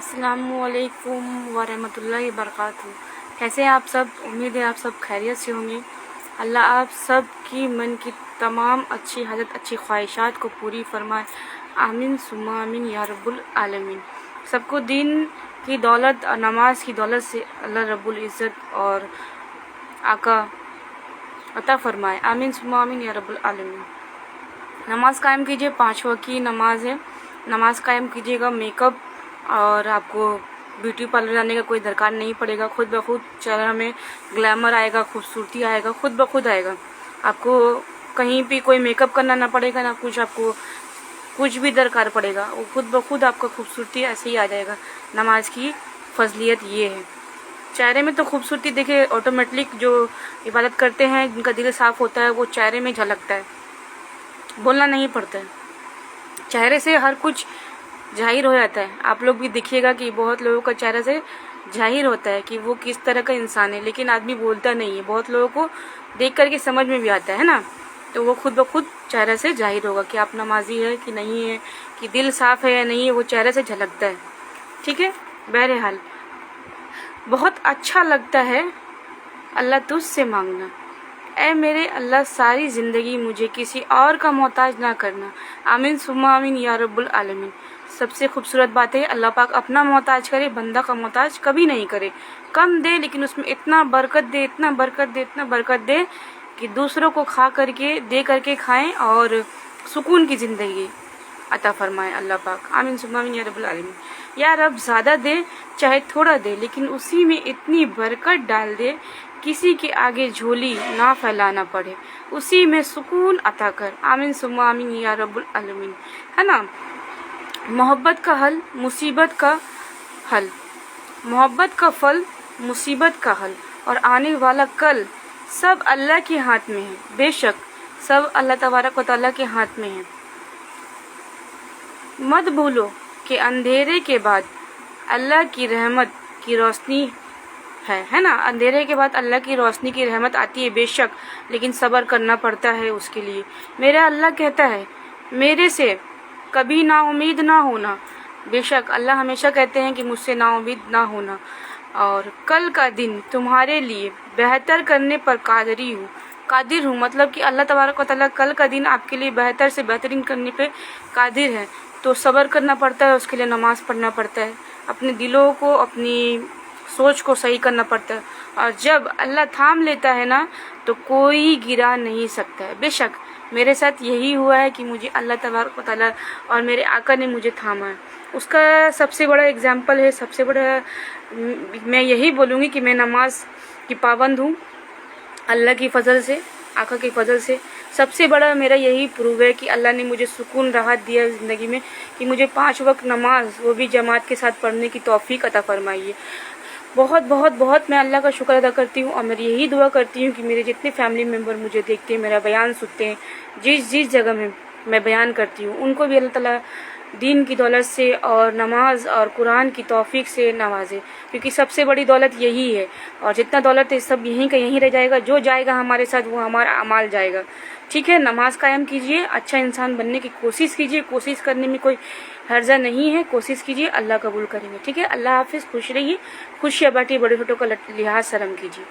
अस्सलाम वालेकुम वरहमतुल्लाहि वबरकातुहू। कैसे हैं आप सब? उम्मीद है आप सब खैरियत से होंगे। अल्लाह आप सब की मन की तमाम अच्छी हालत, अच्छी ख्वाहिशात को पूरी फरमाए। आमीन सुम्मा आमीन या रब्बुल आलमीन। सबको दीन की दौलत और नमाज की दौलत से अल्लाह रब्बुल इज़्ज़त और आका अता फरमाए। आमीन सुम्मा आमीन या रब्बुल आलमीन। नमाज कायम कीजिए, 5 वक्त की नमाज है। नमाज कायम कीजिएगा। मेकअप और आपको ब्यूटी पार्लर जाने का कोई दरकार नहीं पड़ेगा। खुद ब खुद चेहरा में ग्लैमर आएगा, खूबसूरती आएगा, खुद ब खुद आएगा। आपको कहीं भी कोई मेकअप करना ना पड़ेगा, ना कुछ आपको कुछ भी दरकार पड़ेगा। वो खुद ब खुद आपका खूबसूरती ऐसे ही आ जाएगा। नमाज की फजलियत ये है। चेहरे में तो खूबसूरती देखिए ऑटोमेटिक जो इबादत करते हैं, जिनका दिल साफ होता है, वो चेहरे में झलकता है, बोलना नहीं पड़ता है। चेहरे से हर कुछ जाहिर हो जाता है। आप लोग भी देखिएगा कि बहुत लोगों का चेहरा से जाहिर होता है कि वो किस तरह का इंसान है, लेकिन आदमी बोलता नहीं है। बहुत लोगों को देख करके समझ में भी आता है ना, तो वो खुद ब खुद चेहरे से जाहिर होगा कि आप नमाजी है कि नहीं है, कि दिल साफ है या नहीं है, वो चेहरे से झलकता है। ठीक है। बहरहाल बहुत अच्छा लगता है अल्लाह तुझसे मांगना। ऐ मेरे अल्लाह सारी ज़िंदगी मुझे किसी और का मोहताज ना करना। आमीन सुम्मा आमीन या रब्बुल आलमीन। सबसे खूबसूरत बात है अल्लाह पाक अपना मोहताज करे, बंदा का मोहताज कभी नहीं करे। कम दे लेकिन उसमें इतना बरकत दे, इतना बरकत दे, इतना बरकत दे कि दूसरों को खा करके दे करके खाएं और सुकून की ज़िंदगी अता फरमाए अल्लाह पाक। आमीन सुम्मा आमीन या रब्बुल आलमीन। या रब ज़्यादा दे चाहे थोड़ा दे, लेकिन उसी में इतनी बरकत डाल दे किसी के आगे झोली ना फैलाना पड़े, उसी में सुकून अता कर। आमीन सुम्मा आमीन या रब्बुल आलमीन। है ना। मोहब्बत का हल, मुसीबत का हल, मोहब्बत का फल, मुसीबत का हल और आने वाला कल सब अल्लाह के हाथ में है। बेशक सब अल्लाह तबारक व तआला के हाथ में है। मत भूलो कि अंधेरे के बाद अल्लाह की रहमत की रोशनी है ना। अंधेरे के बाद अल्लाह की रोशनी की रहमत आती है बेशक, लेकिन सब्र करना पड़ता है उसके लिए। मेरा अल्लाह कहता है मेरे से कभी नाउमीद ना होना। बेशक अल्लाह हमेशा कहते हैं कि मुझसे नाउमीद ना होना, और कल का दिन तुम्हारे लिए बेहतर करने पर कादिर हूँ। मतलब कि अल्लाह तबारक व तआला कल का दिन आपके लिए बेहतर से बेहतरीन करने पे कादिर है। तो सब्र करना पड़ता है, उसके लिए नमाज़ पढ़ना पड़ता है, अपने दिलों को, अपनी सोच को सही करना पड़ता है। और जब अल्लाह थाम लेता है ना, तो कोई गिरा नहीं सकता है। बेशक मेरे साथ यही हुआ है कि मुझे अल्लाह तबारक व तआला और मेरे आका ने मुझे थामा है। उसका सबसे बड़ा एग्जाम्पल है, सबसे बड़ा मैं यही बोलूँगी कि मैं नमाज की पाबंद हूँ अल्लाह की फजल से, आका की फजल से। सबसे बड़ा मेरा यही प्रूव है कि अल्लाह ने मुझे सुकून राहत दिया ज़िंदगी में, कि मुझे 5 वक्त नमाज, वो भी जमात के साथ पढ़ने की तौफीक अता फरमाई है। बहुत बहुत बहुत मैं अल्लाह का शुक्र अदा करती हूँ, और मैं यही दुआ करती हूँ कि मेरे जितने फैमिली मेम्बर मुझे देखते हैं, मेरा बयान सुनते हैं, जिस जगह में मैं बयान करती हूँ, उनको भी अल्लाह ताला दीन की दौलत से और नमाज और कुरान की तौफीक से नवाजे, क्योंकि सबसे बड़ी दौलत यही है। और जितना दौलत है सब यहीं का यहीं रह जाएगा। जो जाएगा हमारे साथ वो हमारा अमाल जाएगा। ठीक है। नमाज कायम कीजिए, अच्छा इंसान बनने की कोशिश कीजिए। कोशिश करने में कोई हर्जा नहीं है, कोशिश कीजिए, अल्लाह कबूल करेंगे। ठीक है। अल्लाह हाफिज़। खुश रहिए, खुशियाँ बांटिए, बड़े छोटों का लिहाज शर्म कीजिए।